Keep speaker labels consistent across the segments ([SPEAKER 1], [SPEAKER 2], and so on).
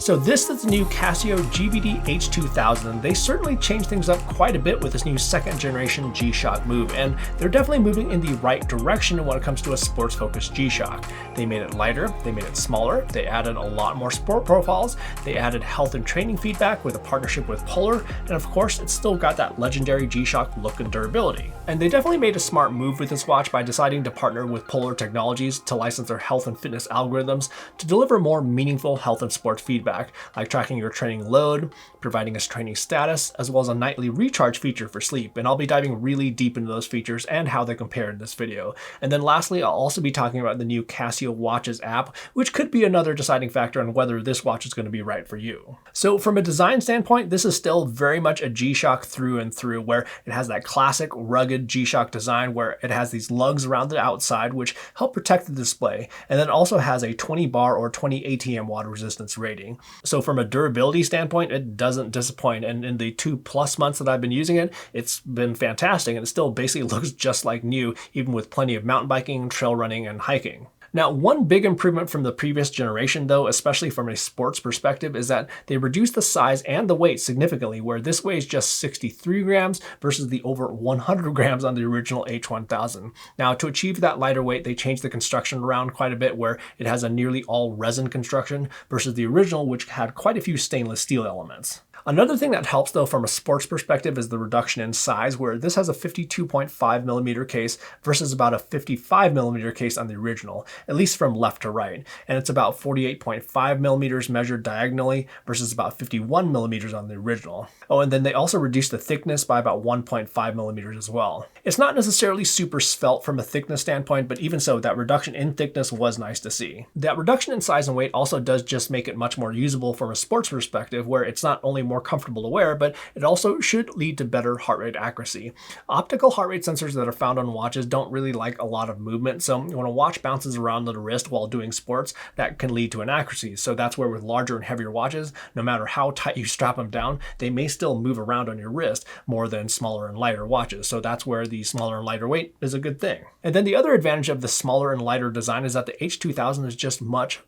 [SPEAKER 1] So this is the new Casio GBD-H2000. They certainly changed things up quite a bit with this new second generation G-Shock move, and they're definitely moving in the right direction when it comes to a sports focused G-Shock. They made it lighter, they made it smaller, they added a lot more sport profiles, they added health and training feedback with a partnership with Polar, and of course it's still got that legendary G-Shock look and durability. And they definitely made a smart move with this watch by deciding to partner with Polar Technologies to license their health and fitness algorithms to deliver more meaningful health and sports feedback, like tracking your training load, providing us training status, as well as a nightly recharge feature for sleep. And I'll be diving really deep into those features and how they compare in this video. And then lastly, I'll also be talking about the new Casio Watches app, which could be another deciding factor on whether this watch is going to be right for you. So from a design standpoint, this is still very much a G-Shock through and through, where it has that classic rugged G-Shock design where it has these lugs around the outside which help protect the display, and then also has a 20 bar or 20 ATM water resistance rating. So from a durability standpoint, it doesn't disappoint, and in the 2+ months that I've been using it, it's been fantastic, and it still basically looks just like new, even with plenty of mountain biking, trail running, and hiking. Now, one big improvement from the previous generation, though, especially from a sports perspective, is that they reduced the size and the weight significantly, where this weighs just 63 grams versus the over 100 grams on the original H1000. Now, to achieve that lighter weight, they changed the construction around quite a bit, where it has a nearly all resin construction versus the original, which had quite a few stainless steel elements. Another thing that helps, though, from a sports perspective is the reduction in size, where this has a 52.5mm case versus about a 55mm case on the original, at least from left to right. And it's about 48.5mm measured diagonally versus about 51mm on the original. Oh, and then they also reduced the thickness by about 1.5mm as well. It's not necessarily super svelte from a thickness standpoint, but even so, that reduction in thickness was nice to see. That reduction in size and weight also does just make it much more usable from a sports perspective, where it's not only more comfortable to wear, but it also should lead to better heart rate accuracy. Optical heart rate sensors that are found on watches don't really like a lot of movement, so when a watch bounces around the wrist while doing sports, that can lead to inaccuracies. So that's where with larger and heavier watches, no matter how tight you strap them down, they may still move around on your wrist more than smaller and lighter watches. So that's where the smaller and lighter weight is a good thing. And then the other advantage of the smaller and lighter design is that the H2000 is just much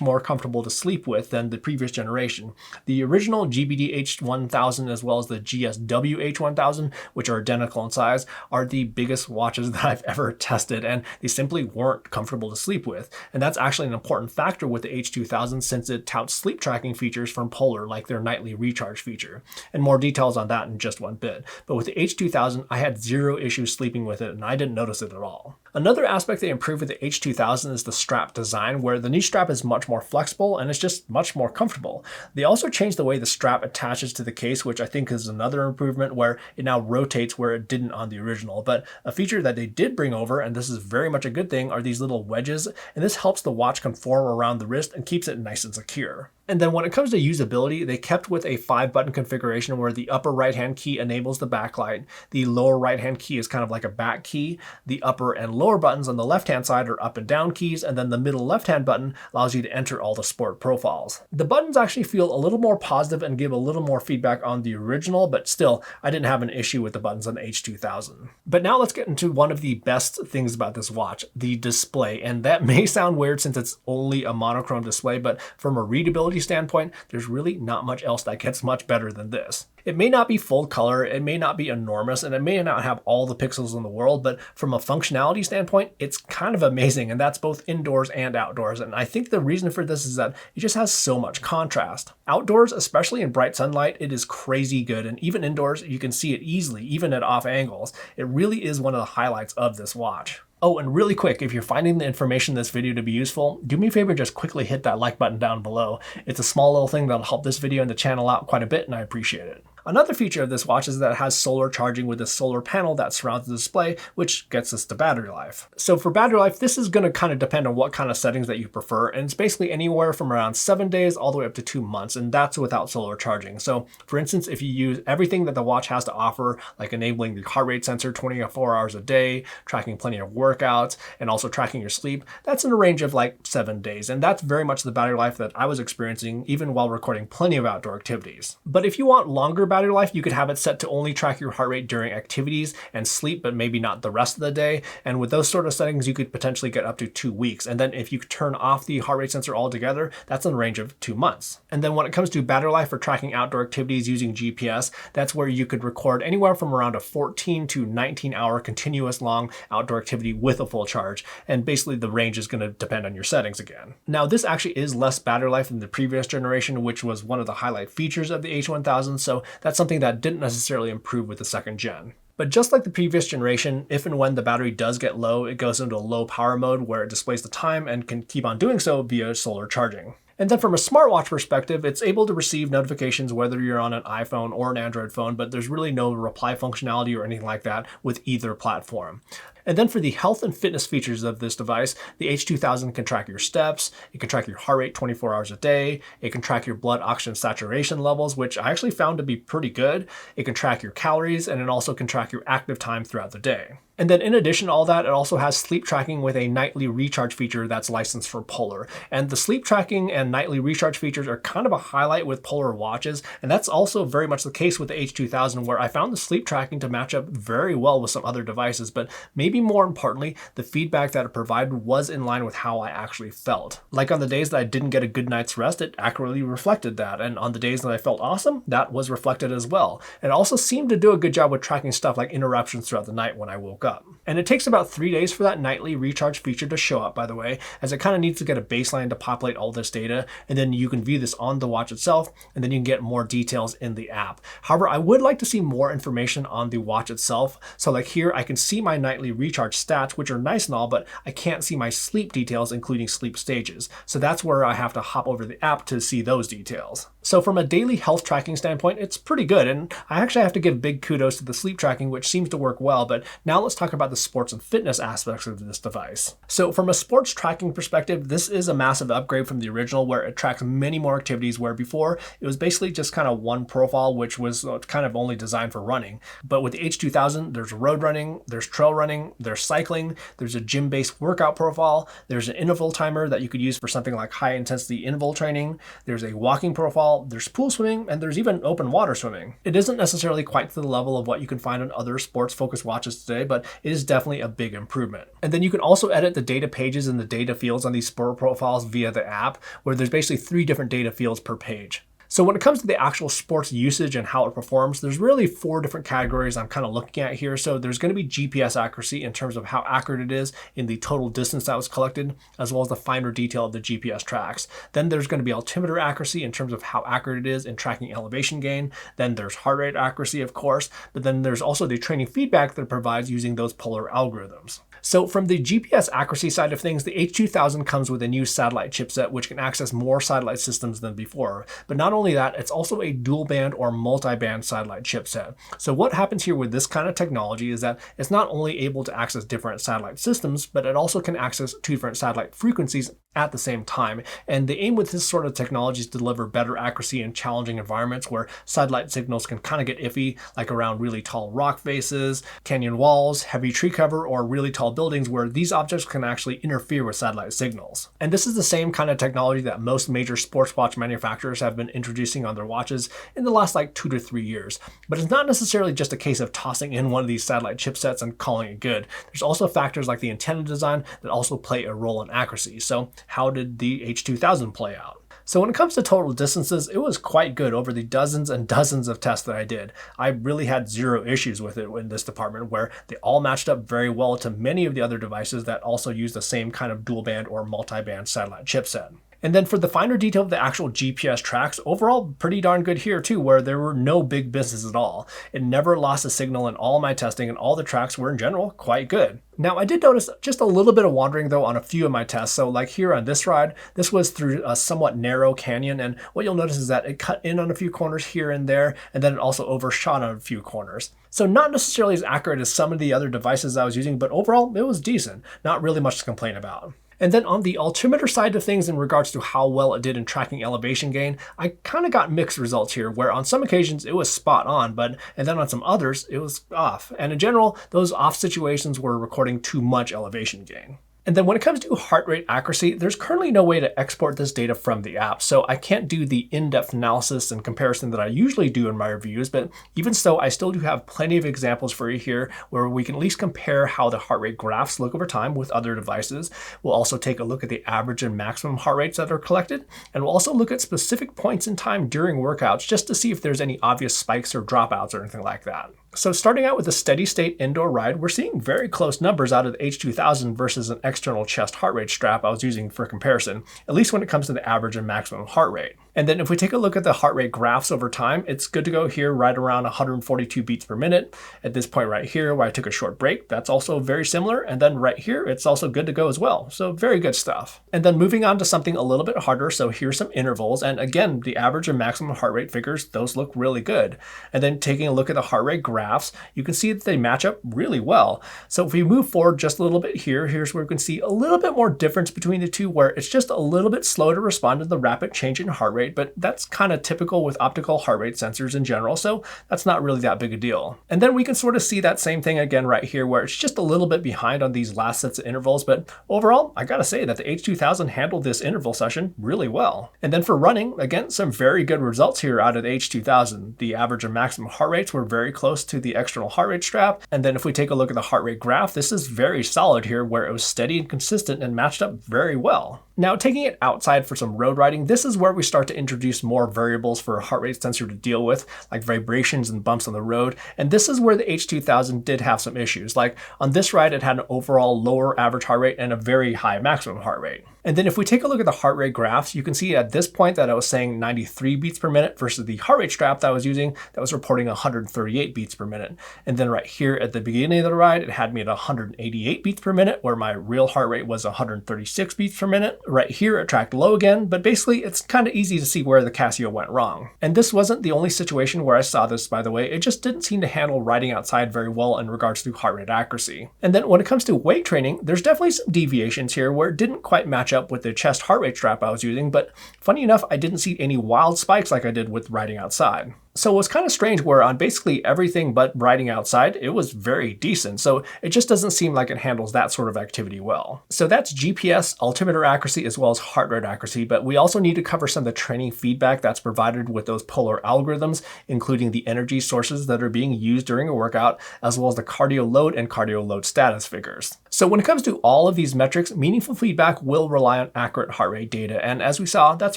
[SPEAKER 1] more comfortable to sleep with than the previous generation. The original GBD-H1000 as well as the GSW-H1000, which are identical in size, are the biggest watches that I've ever tested, and they simply weren't comfortable to sleep with. And that's actually an important factor with the H2000 since it touts sleep tracking features from Polar, like their nightly recharge feature. And more details on that in just one bit. But with the H2000, I had zero issues sleeping with it, and I didn't notice it at all. Another aspect they improved with the H2000 is the strap design, where the new strap is much more flexible and it's just much more comfortable. They also changed the way the strap attaches to the case, which I think is another improvement, where it now rotates where it didn't on the original. But a feature that they did bring over, and this is very much a good thing, are these little wedges, and this helps the watch conform around the wrist and keeps it nice and secure. And then when it comes to usability, they kept with a 5-button configuration where the upper right-hand key enables the backlight, the lower right-hand key is kind of like a back key, the upper and lower buttons on the left-hand side are up and down keys, and then the middle left-hand button allows you to enter all the sport profiles. The buttons actually feel a little more positive and give a little more feedback on the original, but still, I didn't have an issue with the buttons on the H2000. But now let's get into one of the best things about this watch, the display. And that may sound weird since it's only a monochrome display, but from a readability standpoint, there's really not much else that gets much better than this. It may not be full color, it may not be enormous, and it may not have all the pixels in the world, but from a functionality standpoint, it's kind of amazing, and that's both indoors and outdoors. And I think the reason for this is that it just has so much contrast. Outdoors, especially in bright sunlight, it is crazy good, and even indoors, you can see it easily, even at off angles. It really is one of the highlights of this watch. Oh, and really quick, if you're finding the information in this video to be useful, do me a favor, just quickly hit that like button down below. It's a small little thing that'll help this video and the channel out quite a bit, and I appreciate it. Another feature of this watch is that it has solar charging with a solar panel that surrounds the display, which gets us to battery life. So for battery life, this is going to kind of depend on what kind of settings that you prefer, and it's basically anywhere from around 7 days all the way up to 2 months, and that's without solar charging. So for instance, if you use everything that the watch has to offer, like enabling the heart rate sensor 24 hours a day, tracking plenty of workouts, and also tracking your sleep, that's in a range of like 7 days, and that's very much the battery life that I was experiencing even while recording plenty of outdoor activities. But if you want longer battery life, you could have it set to only track your heart rate during activities and sleep, but maybe not the rest of the day. And with those sort of settings, you could potentially get up to 2 weeks. And then if you turn off the heart rate sensor altogether, that's in the range of 2 months. And then when it comes to battery life for tracking outdoor activities using GPS, that's where you could record anywhere from around a 14 to 19 hour continuous long outdoor activity with a full charge. And basically the range is going to depend on your settings again. Now this actually is less battery life than the previous generation, which was one of the highlight features of the H1000. So that's something that didn't necessarily improve with the second gen. But just like the previous generation, if and when the battery does get low, it goes into a low power mode where it displays the time and can keep on doing so via solar charging. And then from a smartwatch perspective, it's able to receive notifications whether you're on an iPhone or an Android phone, but there's really no reply functionality or anything like that with either platform. And then for the health and fitness features of this device, the H2000 can track your steps, it can track your heart rate 24 hours a day, it can track your blood oxygen saturation levels, which I actually found to be pretty good, it can track your calories, and it also can track your active time throughout the day. And then in addition to all that, it also has sleep tracking with a nightly recharge feature that's licensed for Polar. And the sleep tracking and nightly recharge features are kind of a highlight with Polar watches, and that's also very much the case with the H2000, where I found the sleep tracking to match up very well with some other devices, but maybe more importantly, the feedback that it provided was in line with how I actually felt. Like on the days that I didn't get a good night's rest, it accurately reflected that, and on the days that I felt awesome, that was reflected as well. It also seemed to do a good job with tracking stuff like interruptions throughout the night when I woke up. And it takes about 3 days for that nightly recharge feature to show up, by the way, as it kind of needs to get a baseline to populate all this data, and then you can view this on the watch itself, and then you can get more details in the app. However, I would like to see more information on the watch itself. So like here, I can see my nightly recharge stats, which are nice and all, but I can't see my sleep details, including sleep stages. So that's where I have to hop over the app to see those details. So from a daily health tracking standpoint, it's pretty good. And I actually have to give big kudos to the sleep tracking, which seems to work well. But now let's talk about the sports and fitness aspects of this device. So from a sports tracking perspective, this is a massive upgrade from the original, where it tracks many more activities, where before it was basically just kind of one profile, which was kind of only designed for running. But with the H2000, there's road running, there's trail running, there's cycling, there's a gym-based workout profile, there's an interval timer that you could use for something like high intensity interval training, there's a walking profile, there's pool swimming, and there's even open water swimming. It isn't necessarily quite to the level of what you can find on other sports-focused watches today, but it is definitely a big improvement. And then you can also edit the data pages and the data fields on these sport profiles via the app, where there's basically 3 different data fields per page. So when it comes to the actual sports usage and how it performs, there's really 4 different categories I'm kind of looking at here. So there's going to be GPS accuracy in terms of how accurate it is in the total distance that was collected, as well as the finer detail of the GPS tracks. Then there's going to be altimeter accuracy in terms of how accurate it is in tracking elevation gain. Then there's heart rate accuracy, of course, but then there's also the training feedback that it provides using those Polar algorithms. So from the GPS accuracy side of things, the H2000 comes with a new satellite chipset, which can access more satellite systems than before. But not only that, it's also a dual band or multi-band satellite chipset. So what happens here with this kind of technology is that it's not only able to access different satellite systems, but it also can access 2 different satellite frequencies at the same time. And the aim with this sort of technology is to deliver better accuracy in challenging environments where satellite signals can kind of get iffy, like around really tall rock faces, canyon walls, heavy tree cover, or really tall buildings where these objects can actually interfere with satellite signals. And this is the same kind of technology that most major sports watch manufacturers have been introducing on their watches in the last like 2 to 3 years. But it's not necessarily just a case of tossing in one of these satellite chipsets and calling it good. There's also factors like the antenna design that also play a role in accuracy. So how did the H2000 play out? So when it comes to total distances, it was quite good over the dozens and dozens of tests that I did. I really had 0 issues with it in this department, where they all matched up very well to many of the other devices that also use the same kind of dual band or multi-band satellite chipset. And then for the finer detail of the actual GPS tracks, overall pretty darn good here too, where there were no big misses at all. It never lost a signal in all my testing, and all the tracks were in general quite good. Now I did notice just a little bit of wandering though on a few of my tests. So like here on this ride, this was through a somewhat narrow canyon, and what you'll notice is that it cut in on a few corners here and there, and then it also overshot on a few corners. So not necessarily as accurate as some of the other devices I was using, but overall it was decent. Not really much to complain about. And then on the altimeter side of things, in regards to how well it did in tracking elevation gain, I kind of got mixed results here, where on some occasions it was spot on, and then on some others it was off. And in general, those off situations were recording too much elevation gain. And then when it comes to heart rate accuracy, there's currently no way to export this data from the app, so I can't do the in-depth analysis and comparison that I usually do in my reviews, but even so, I still do have plenty of examples for you here where we can at least compare how the heart rate graphs look over time with other devices. We'll also take a look at the average and maximum heart rates that are collected, and we'll also look at specific points in time during workouts just to see if there's any obvious spikes or dropouts or anything like that. So starting out with a steady state indoor ride, we're seeing very close numbers out of the H2000 versus an external chest heart rate strap I was using for comparison, at least when it comes to the average and maximum heart rate. And then if we take a look at the heart rate graphs over time, it's good to go here right around 142 beats per minute. At this point right here where I took a short break, that's also very similar. And then right here, it's also good to go as well. So very good stuff. And then moving on to something a little bit harder. So here's some intervals. And again, the average and maximum heart rate figures, those look really good. And then taking a look at the heart rate graphs, you can see that they match up really well. So if we move forward just a little bit here, here's where we can see a little bit more difference between the two, where it's just a little bit slow to respond to the rapid change in heart rate, but that's kind of typical with optical heart rate sensors in general, so that's not really that big a deal. And then we can sort of see that same thing again right here, where it's just a little bit behind on these last sets of intervals, but overall, I gotta say that the H2000 handled this interval session really well. And then for running, again, some very good results here out of the H2000. The average and maximum heart rates were very close to the external heart rate strap. And then if we take a look at the heart rate graph, this is very solid here, where it was steady and consistent and matched up very well. Now, taking it outside for some road riding, this is where we start to introduce more variables for a heart rate sensor to deal with, like vibrations and bumps on the road. And this is where the H2000 did have some issues. Like on this ride, it had an overall lower average heart rate and a very high maximum heart rate. And then if we take a look at the heart rate graphs, you can see at this point that I was saying 93 beats per minute versus the heart rate strap that I was using that was reporting 138 beats per minute. And then right here at the beginning of the ride, it had me at 188 beats per minute, where my real heart rate was 136 beats per minute. Right here, it tracked low again, but basically it's kind of easy to see where the Casio went wrong. And this wasn't the only situation where I saw this, by the way. It just didn't seem to handle riding outside very well in regards to heart rate accuracy. And then when it comes to weight training, there's definitely some deviations here where it didn't quite match up with the chest heart rate strap I was using, but funny enough, I didn't see any wild spikes like I did with riding outside. So it was kind of strange where on basically everything but riding outside, it was very decent. So it just doesn't seem like it handles that sort of activity well. So that's GPS, altimeter accuracy, as well as heart rate accuracy. But we also need to cover some of the training feedback that's provided with those polar algorithms, including the energy sources that are being used during a workout, as well as the cardio load and cardio load status figures. So when it comes to all of these metrics, meaningful feedback will rely on accurate heart rate data. And as we saw, that's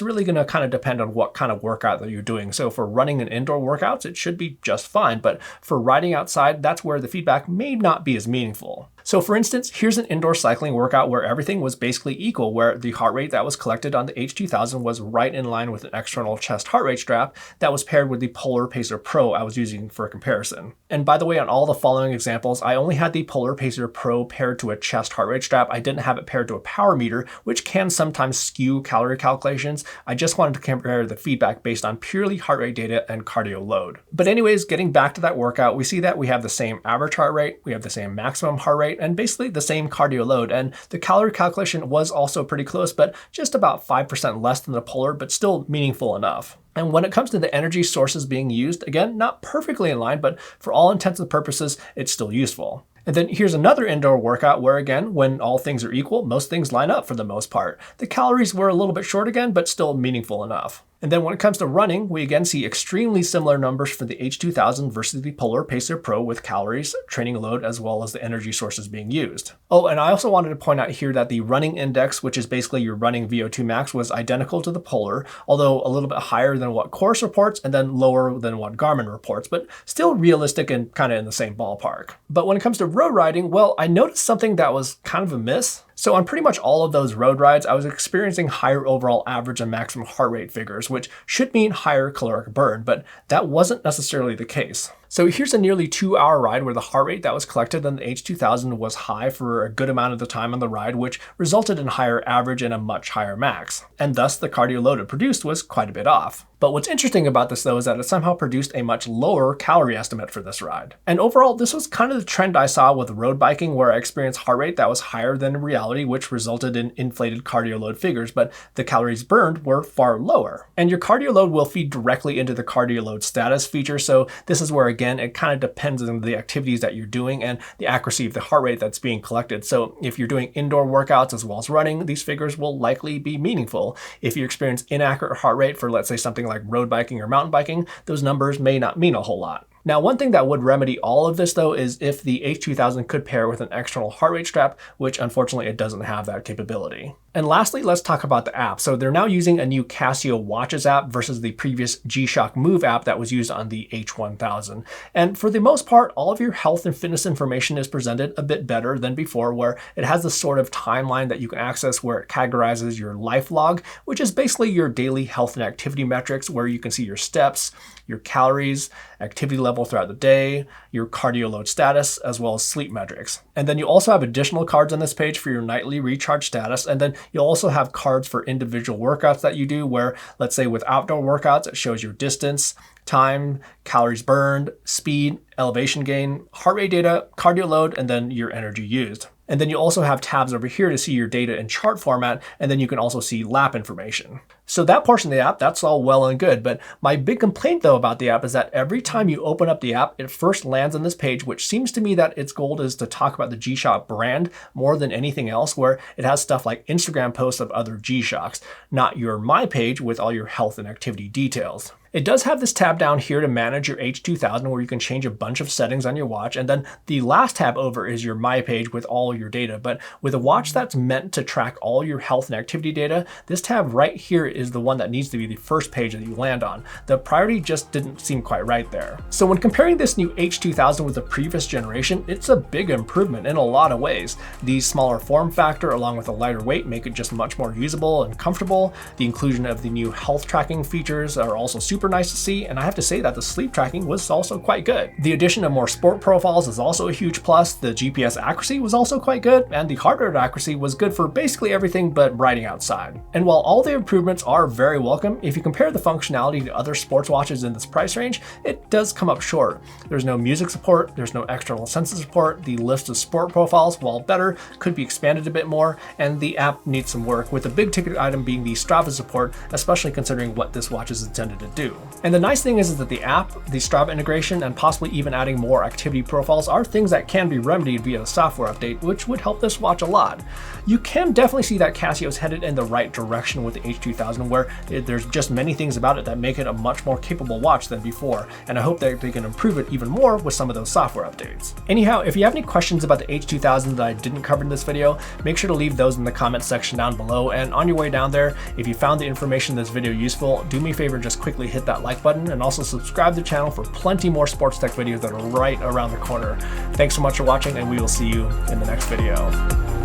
[SPEAKER 1] really going to kind of depend on what kind of workout that you're doing. So for running an indoor workouts, it should be just fine. But for riding outside, that's where the feedback may not be as meaningful. So for instance, here's an indoor cycling workout where everything was basically equal, where the heart rate that was collected on the H2000 was right in line with an external chest heart rate strap that was paired with the Polar Pacer Pro I was using for comparison. And by the way, on all the following examples, I only had the Polar Pacer Pro paired to a chest heart rate strap. I didn't have it paired to a power meter, which can sometimes skew calorie calculations. I just wanted to compare the feedback based on purely heart rate data and cardio load. But anyways, getting back to that workout, we see that we have the same average heart rate, we have the same maximum heart rate, and basically the same cardio load. And the calorie calculation was also pretty close, but just about 5% less than the Polar, but still meaningful enough. And when it comes to the energy sources being used, again, not perfectly in line, but for all intents and purposes, it's still useful. And then here's another indoor workout where, again, when all things are equal, most things line up for the most part. The calories were a little bit short again, but still meaningful enough. And then when it comes to running, we again see extremely similar numbers for the H2000 versus the Polar Pacer Pro with calories, training load, as well as the energy sources being used. Oh, and I also wanted to point out here that the running index, which is basically your running VO2 max, was identical to the Polar, although a little bit higher than what Course reports and then lower than what Garmin reports, but still realistic and kind of in the same ballpark. But when it comes to road riding, well, I noticed something that was kind of a miss. So on pretty much all of those road rides, I was experiencing higher overall average and maximum heart rate figures, which should mean higher caloric burn, but that wasn't necessarily the case. So here's a nearly 2-hour ride where the heart rate that was collected on the H2000 was high for a good amount of the time on the ride, which resulted in higher average and a much higher max. And thus the cardio load it produced was quite a bit off. But what's interesting about this though is that it somehow produced a much lower calorie estimate for this ride. And overall, this was kind of the trend I saw with road biking, where I experienced heart rate that was higher than in reality, which resulted in inflated cardio load figures, but the calories burned were far lower. And your cardio load will feed directly into the cardio load status feature. So this is where, again, it kind of depends on the activities that you're doing and the accuracy of the heart rate that's being collected. So if you're doing indoor workouts as well as running, these figures will likely be meaningful. If you experience inaccurate heart rate for, let's say, something like road biking or mountain biking, those numbers may not mean a whole lot. Now, one thing that would remedy all of this, though, is if the H2000 could pair with an external heart rate strap, which unfortunately it doesn't have that capability. And lastly, let's talk about the app. So they're now using a new Casio Watches app versus the previous G-Shock Move app that was used on the H1000. And for the most part, all of your health and fitness information is presented a bit better than before, where it has this sort of timeline that you can access where it categorizes your life log, which is basically your daily health and activity metrics, where you can see your steps, your calories, activity level throughout the day, your cardio load status, as well as sleep metrics. And then you also have additional cards on this page for your nightly recharge status. And then you'll also have cards for individual workouts that you do, where, let's say with outdoor workouts, it shows your distance, time, calories burned, speed, elevation gain, heart rate data, cardio load, and then your energy used. And then you also have tabs over here to see your data in chart format, and then you can also see lap information. So that portion of the app, that's all well and good, but my big complaint though about the app is that every time you open up the app, it first lands on this page, which seems to me that its goal is to talk about the G-Shock brand more than anything else, where it has stuff like Instagram posts of other G-Shocks, not your My page with all your health and activity details. It does have this tab down here to manage your H2000 where you can change a bunch of settings on your watch, and then the last tab over is your My page with all your data. But with a watch that's meant to track all your health and activity data, this tab right here is the one that needs to be the first page that you land on. The priority just didn't seem quite right there. So when comparing this new H2000 with the previous generation, it's a big improvement in a lot of ways. The smaller form factor along with a lighter weight make it just much more usable and comfortable. The inclusion of the new health tracking features are also super nice to see, and I have to say that the sleep tracking was also quite good. The addition of more sport profiles is also a huge plus. The GPS accuracy was also quite good, and the heart rate accuracy was good for basically everything but riding outside. And while all the improvements are very welcome, if you compare the functionality to other sports watches in this price range, it does come up short. There's no music support, there's no external sensor support, the list of sport profiles, while better, could be expanded a bit more, and the app needs some work, with the big ticket item being the Strava support, especially considering what this watch is intended to do. And the nice thing is that the app, the Strava integration, and possibly even adding more activity profiles are things that can be remedied via a software update, which would help this watch a lot. You can definitely see that Casio is headed in the right direction with the H2000, where there's just many things about it that make it a much more capable watch than before, and I hope that they can improve it even more with some of those software updates. Anyhow, if you have any questions about the H2000 that I didn't cover in this video, make sure to leave those in the comment section down below, and on your way down there, if you found the information in this video useful, do me a favor and just quickly hit that like button, and also subscribe to the channel for plenty more sports tech videos that are right around the corner. Thanks so much for watching, and we will see you in the next video.